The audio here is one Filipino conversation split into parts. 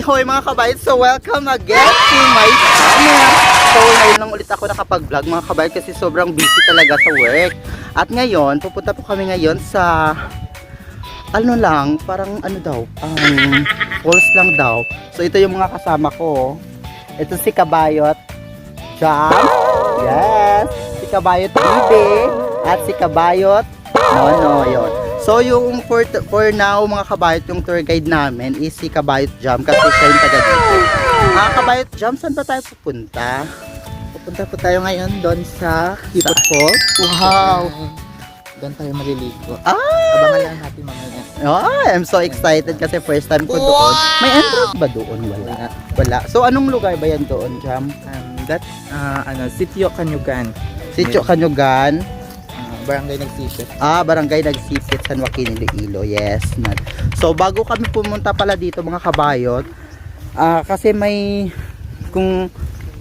Ihoy mga kabayot, so welcome again to my channel. So ngayon lang ulit ako nakapag-vlog mga kabayot kasi sobrang busy talaga sa work. At ngayon, pupunta po kami ngayon sa ano lang, parang ano daw, falls lang daw. So ito yung mga kasama ko. Ito si Kabayot Jam, yes, si Kabayot Bibe, at si Kabayot Nono, yun. So yung for now mga kabayot, yung tour guide namin is si Kabayot Jam kasi siya yung taga dito. Kabayot Jam, saan ba tayo pupunta? Pupunta po tayo ngayon doon sa Hipot Falls. Wow! Doon tayo maliligo. Ah! Abangan lang natin mamaya. Oh, I'm so excited kasi first time ko doon. May entrance ba doon? Wala. Wala. So anong lugar ba yan doon, Jam? That's Sitio Canyugan. Sitio Canyugan. Barangay Nagsisip. Barangay Nagsipit, San Joaquin, Iloilo. Yes. So bago kami pumunta pala dito mga kabayot, kasi kung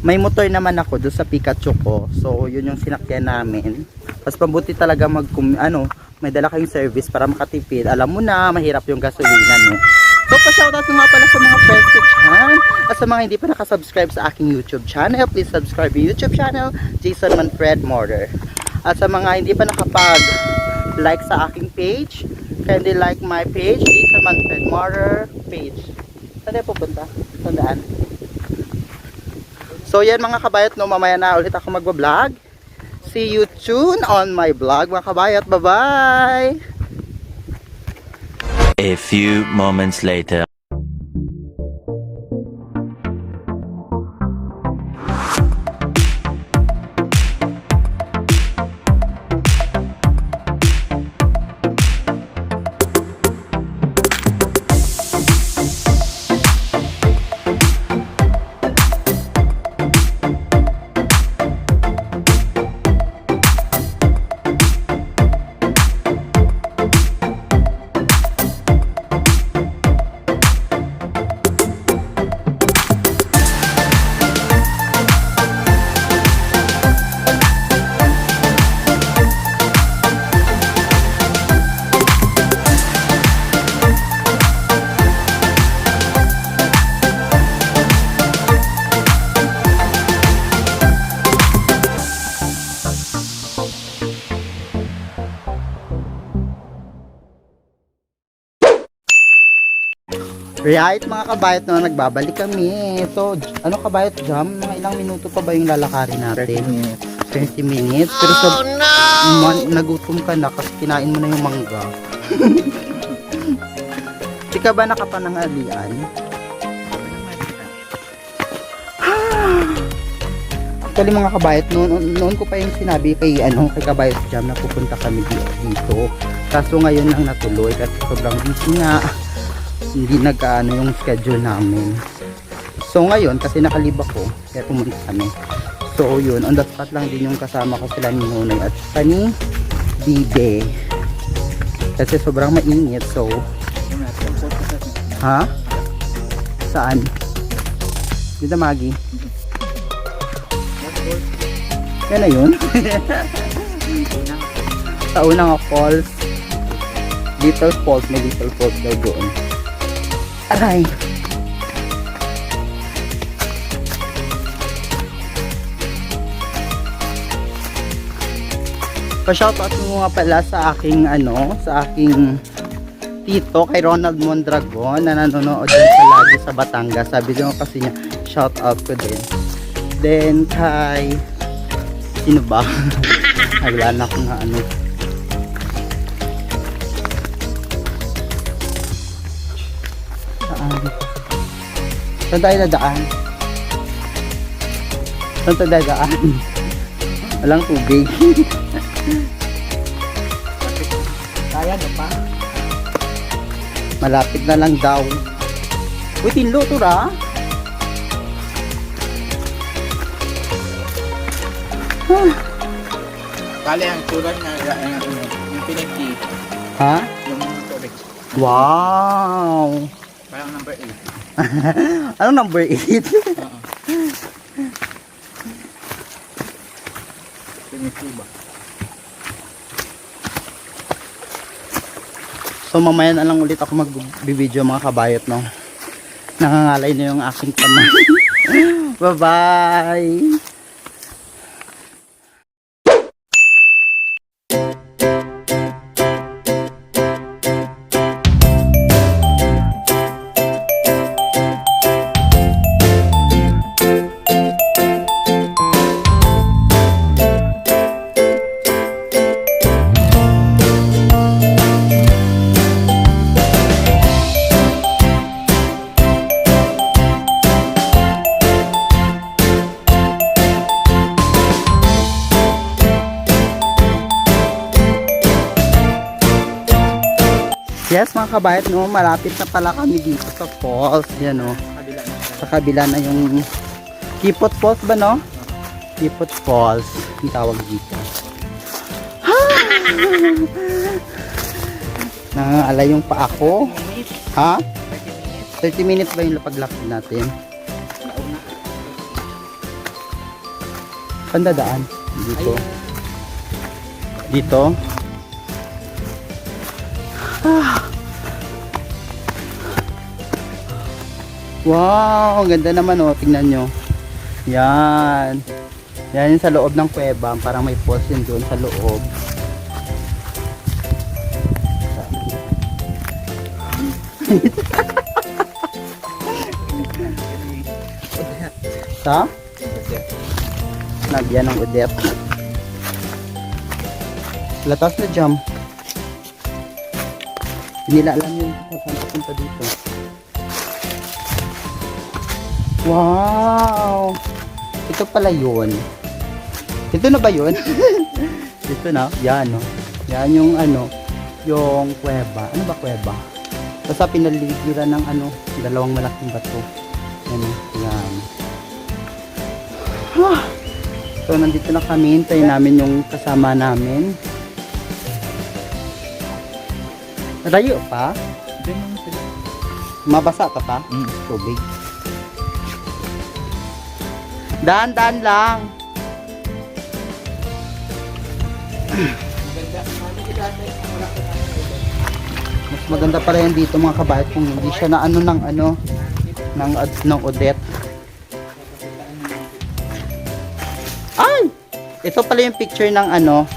may motor naman ako doon sa Pikachu ko. So yun yung sinakyan namin. Mas mabuti talaga may dala kayong service para makatipid. Alam mo na, mahirap yung gasolina, no? So pa-shoutout nga pala sa mga friends ko dyan. At sa mga hindi pa nakasubscribe sa aking YouTube channel, please subscribe yung YouTube channel, Jason Manfred Mortar. At sa mga hindi pa nakapag-like sa aking page, kindly like my page, Jason Manfred Mortar page. Saan tayo pupunta? Tandaan. So yan mga kabayot, no, mamaya na ulit ako magbablog. See you soon on my vlog mga kabayot. Bye-bye! A few moments later. Right mga kabayot, no, nagbabalik kami. So ano kabayot Jam, mga ilang minuto pa ba yung lalakarin natin? 20 minutes. Pero nagutom ka na kasi kinain mo na yung mangga. Di ka ba nakapanangalian? Actually mga kabayot, noon ko pa yung sinabi kay Kabayot Jam na pupunta kami dito. Kaso ngayon lang natuloy kasi sobrang busy nga. Hindi yung schedule namin. So ngayon kasi nakalib ako kaya pumunta kami. So yun, on the spot lang din yung kasama ko sila ni Nonoy at saka ni Bibe kasi sobrang mainit. So saan? Dito Magi? Yan na yun. Sa unang falls, Little Falls, may Little Falls daw doon. Aray. Pa-shoutout mo nga pala sa aking tito kay Ronald Mondragon na nanonood din palagi sa Batangas. Sabi niyo kasi niya shoutout ko din. Then kay sino ba? Wala na akong Saan tayo dadaan? Saan tayo dadaan? Walang tubig. Kaya na pa? Malapit na lang daw. Uy, tinlo to ra. Kali ang tulad na yung pinagki. Ha? Yung tubig. Wow! Parang number 8. Anong number 8? Pinagkiba. So mamaya na lang ulit ako mag-video mga kabayot, no. Nangangalay na yung aking kamay. Bye-bye! Yes mga kabayat, no, malapit na pala kami dito sa falls. Yan o. Sa kabila na yung Kipot Falls ba, no? Kipot Falls. Yung tawag dito. Nangangalay yung pa ako. Ha? 30 minutes ba yung lapaglakad natin? Saan dadaan? Dito. Dito. Wow, ang ganda naman oh, tingnan nyo. Yan. Yan yung sa loob ng kuweba, parang may falls yun doon sa loob. Sa? Nagyan ng udet. Latas na jam. Hindi nila alam yun kung saan papunta dito. Wow! Ito pala yun. Ito na ba yun? Ito na. Yan, no? Yan yung ano, yung kuweba. Ano ba kuweba? Basta pinaligiran ng ano, dalawang malaking bato. Yan, yan. So, nandito na kami. Hintayin namin yung kasama namin. Layo pa? Mabasa ka pa? Tubig. Daan-daan lang. Mas maganda pala yan dito mga kabayat kung hindi siya na ano ng ano ng udet. Ay! Ito pala yung picture ng ano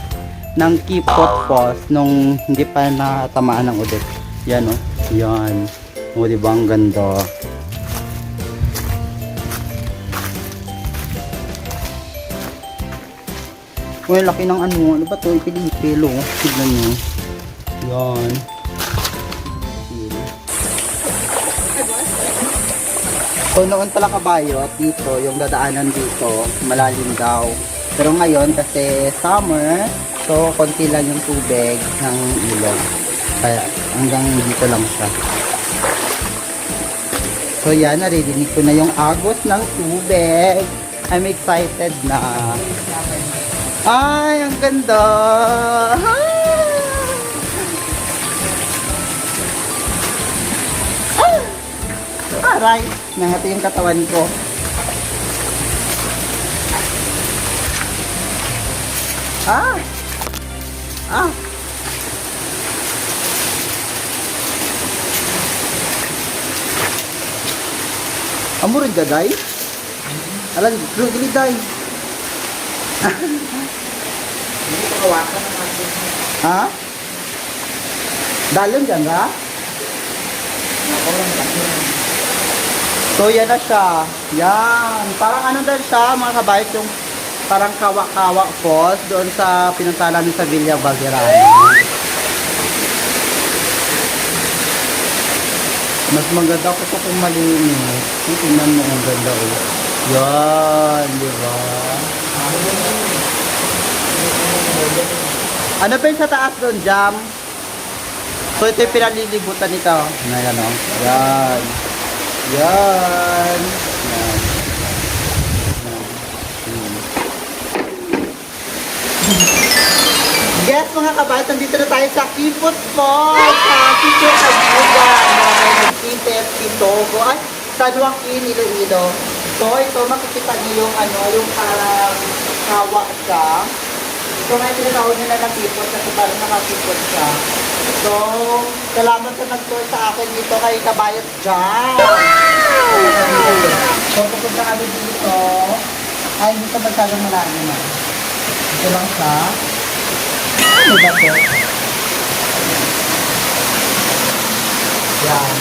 ng Kipot Falls nung hindi pa natamaan ng udet. Yan oh. Yan. O diba ang ganda. Uy, laki ng ano. Ano ba to? Ipilipilo. Tignan nyo. Yan. So noon pala kabayo at dito yung dadaanan dito malalim daw. Pero ngayon kasi summer, so konti lang yung tubig ng ilog. Kaya hanggang dito lang siya. So yan, naririnig ko na yung agos ng tubig. I'm excited na. Ay, ang ganda! Aray, nangati yung katawan ko. Ah! Ah! Amurin ka, day? Alam, gili, day. Hindi ko kawasan ng mga. Ha? Dalon dyan, ha? So, yan na siya. Yan. Parang ano dahil siya, mga kabayat, yung parang kawa-kawa falls doon sa pinunta namin sa Villa Valderrama. Mas maganda ko ito kung malinis. Tingnan mo ang ganda oh. Yan, di ba? Ano pa yung sa taas doon, Jam? So ito yung pinalilibutan nito. Ayan o. Yan. Yan. Yan. Yes mga kabat, nandito na tayo sa Kipot Falls, sa Sitio Kabugan, Nagtintep, Pitogo, at San Joaquin, Iloilo. So ito makikita niyo yung ano, yung parang kawa siya. So ngayon tinatawag nila na Kipot kasi parang nakakipot siya. So salamat sa nag-tour sa akin dito kay Kabayot Jam. So, pupunta kami dito. Ay, hindi ka masyadong malalim na. Ito lang sa... Ano ba ito? Yan.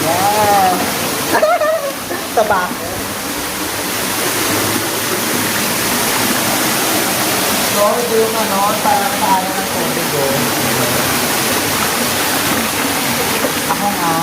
Yan. Sa bako. So, ito yung ano, parang paano ng tubig doon. Ako nga.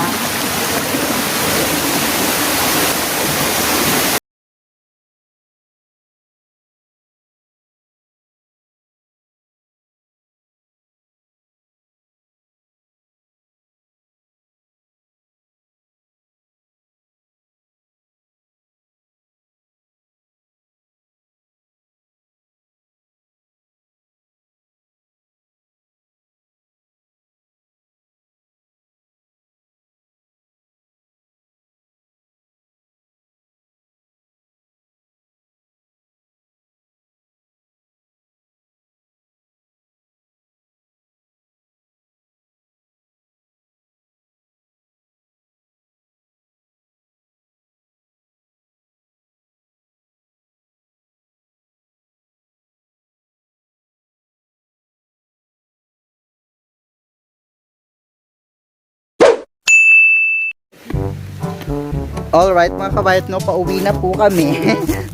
Alright mga kabayot, no, pauwi na po kami.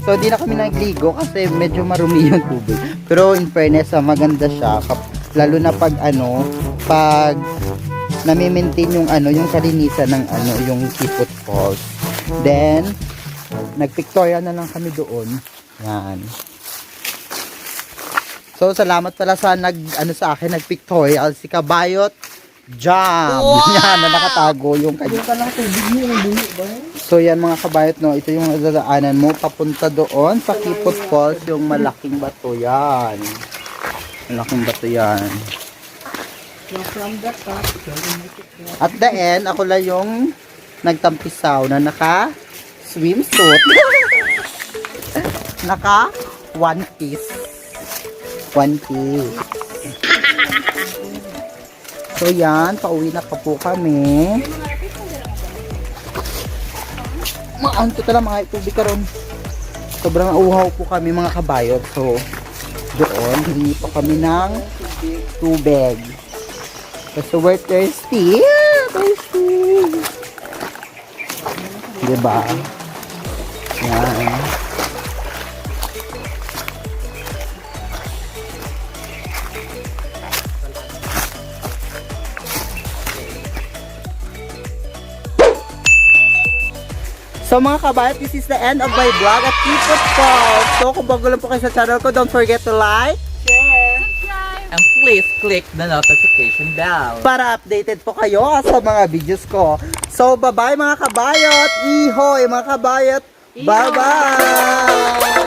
So di na kami nagligo kasi medyo marumi yung tubig. Pero in fairness, maganda siya. Lalo na pag ano, pag nami-maintain yung ano, yung kalinisan ng ano, yung Kipot Falls. Then nag-pictorial na lang kami doon. Yan. So salamat pala sa nag-pictorial si Kabayot Jam. Yan, na nakatago yung kanya. So yan mga kabayot, no, ito yung dadaanan mo papunta doon sa Kipot Falls, yung malaking bato yan. Malaking bato yan. At the end, ako lang yung nagtampisaw na naka swimsuit. Naka one piece. One piece. So yan, pauwi na pa po kami. Maanto tala mga tubig karon. Sobrang uhaw po kami mga kabayot. So doon, hindi pa kami ng tubig. Kasi we're thirsty. Thirsty. Diba? Yan. So mga kabayot, this is the end of my vlog at Kipot Falls. So kung bago lang po kayo sa channel ko, don't forget to like, share, And please click the notification bell. para updated po kayo sa mga videos ko. So bye-bye mga kabayot. Ihoy mga kabayot. Bye-bye.